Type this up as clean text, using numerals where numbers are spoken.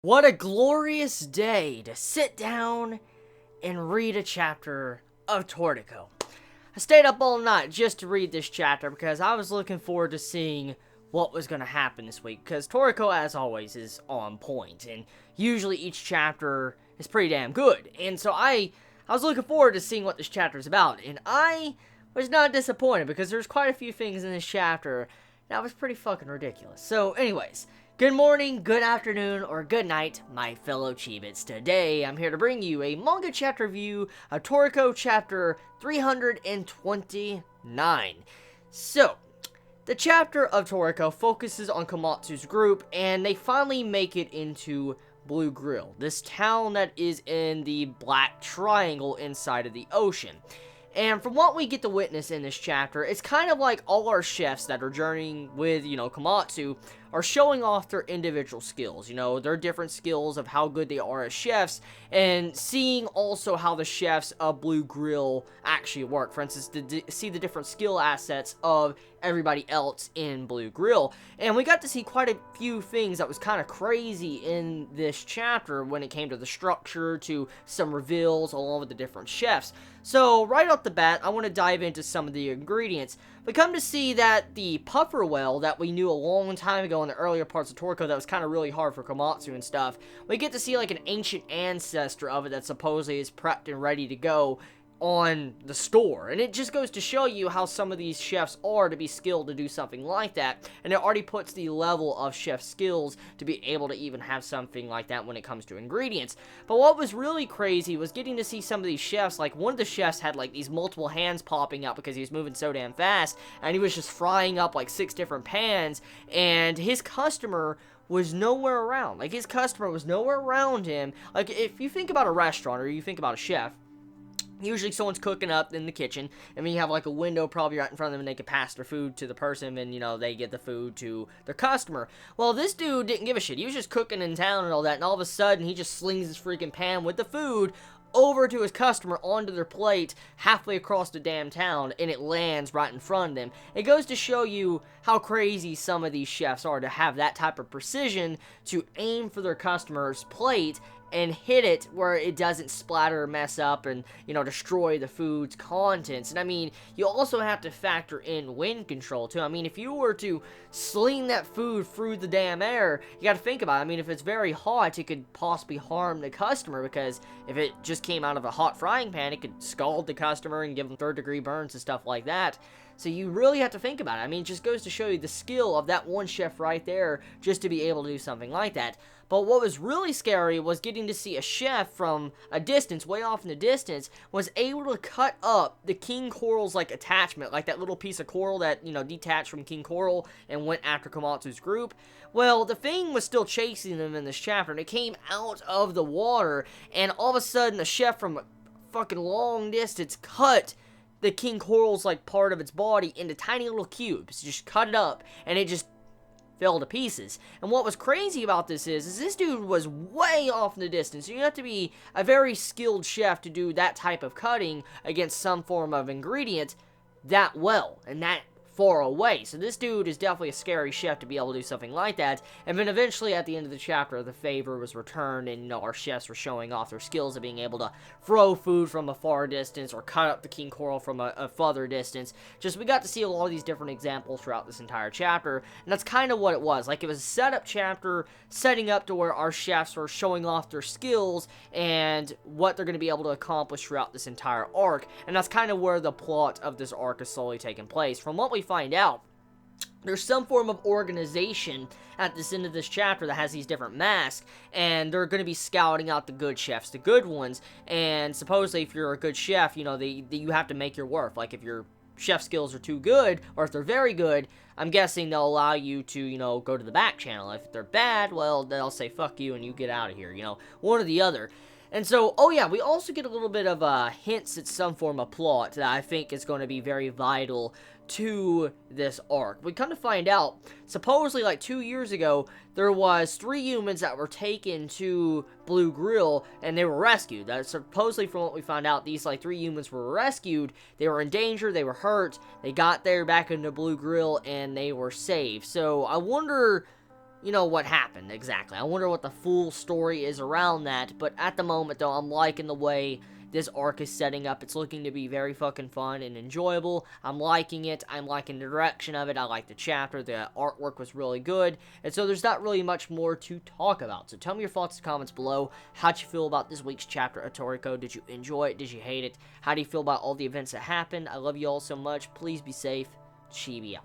What a glorious day to sit down and read a chapter of Toriko. I stayed up all night just to read this chapter because I was looking forward to seeing what was going to happen this week, because Toriko, as always, is on point, and usually each chapter is pretty damn good. And so I was looking forward to seeing what this chapter is about, and I was not disappointed because there's quite a few things in this chapter that was pretty fucking ridiculous. So anyways, good morning, good afternoon, or good night, my fellow Chibits. Today, I'm here to bring you a manga chapter review of Toriko chapter 329. So, the chapter of Toriko focuses on Komatsu's group, and they finally make it into Blue Grill, this town that is in the Black Triangle inside of the ocean. And from what we get to witness in this chapter, it's kind of like all our chefs that are journeying with, Komatsu, are showing off their individual skills, their different skills of how good they are as chefs, and seeing also how the chefs of Blue Grill actually work. For instance, to see the different skill assets of everybody else in Blue Grill. And we got to see quite a few things that was kind of crazy in this chapter when it came to the structure, to some reveals along with the different chefs. So, right off the bat, I want to dive into some of the ingredients. We come to see that the puffer well that we knew a long time ago in the earlier parts of Toriko that was kind of really hard for Komatsu and stuff, we get to see like an ancient ancestor of it that supposedly is prepped and ready to go on the store. And it just goes to show you how some of these chefs are to be skilled to do something like that, and it already puts the level of chef skills to be able to even have something like that when it comes to ingredients. But what was really crazy was getting to see some of these chefs. Like, one of the chefs had like these multiple hands popping out because he was moving so damn fast, and he was just frying up like 6 different pans, and his customer was nowhere around. Like, his customer was nowhere around him. Like, if you think about a restaurant or you think about a chef, usually someone's cooking up in the kitchen, and then you have like a window probably right in front of them, and they can pass their food to the person, and they get the food to their customer. Well, this dude didn't give a shit. He was just cooking in town and all that, and all of a sudden he just slings his freaking pan with the food over to his customer onto their plate halfway across the damn town, and it lands right in front of them. It goes to show you how crazy some of these chefs are to have that type of precision to aim for their customer's plate and hit it where it doesn't splatter or mess up and, destroy the food's contents. And I mean, you also have to factor in wind control too. I mean, if you were to sling that food through the damn air, you gotta think about it. I mean, if it's very hot, it could possibly harm the customer, because if it just came out of a hot frying pan, it could scald the customer and give them third-degree burns and stuff like that. So you really have to think about it. I mean, it just goes to show you the skill of that one chef right there just to be able to do something like that. But what was really scary was getting to see a chef from a distance, way off in the distance, was able to cut up the king coral's like attachment, like that little piece of coral that, detached from king coral and went after Komatsu's group. Well, the thing was still chasing them in this chapter, and it came out of the water, and all of a sudden the chef from a fucking long distance cut the king coral's like part of its body into tiny little cubes, just cut it up, and it just fell to pieces. And what was crazy about this is this dude was way off in the distance. You have to be a very skilled chef to do that type of cutting against some form of ingredient that well, and that far away. So this dude is definitely a scary chef to be able to do something like that. And then eventually at the end of the chapter, the favor was returned, and our chefs were showing off their skills of being able to throw food from a far distance or cut up the king coral from a further distance. Just, we got to see a lot of these different examples throughout this entire chapter, and that's kind of what it was. Like, it was a setup chapter setting up to where our chefs were showing off their skills and what they're going to be able to accomplish throughout this entire arc. And that's kind of where the plot of this arc is slowly taking place. From what we find out, there's some form of organization at this end of this chapter that has these different masks, and they're going to be scouting out the good chefs, the good ones, and supposedly if you're a good chef, you have to make your worth. Like, if your chef skills are too good, or if they're very good, I'm guessing they'll allow you to, go to the back channel. If they're bad, well, they'll say, fuck you, and you get out of here, one or the other. And so, oh yeah, we also get a little bit of hints at some form of plot that I think is going to be very vital to this arc. We come to find out, supposedly like 2 years ago, there was 3 humans that were taken to Blue Grill, and they were rescued. That supposedly, from what we found out, these like 3 humans were rescued. They were in danger, they were hurt, they got there back into Blue Grill, and they were saved. So I wonder you know, what happened exactly. I wonder what the full story is around that, but at the moment, though, I'm liking the way this arc is setting up. It's looking to be very fucking fun and enjoyable. I'm liking it. I'm liking the direction of it. I like the chapter. The artwork was really good. And so there's not really much more to talk about. So tell me your thoughts in the comments below. How'd you feel about this week's chapter of Toriko? Did you enjoy it? Did you hate it? How do you feel about all the events that happened? I love you all so much. Please be safe. Chibi out.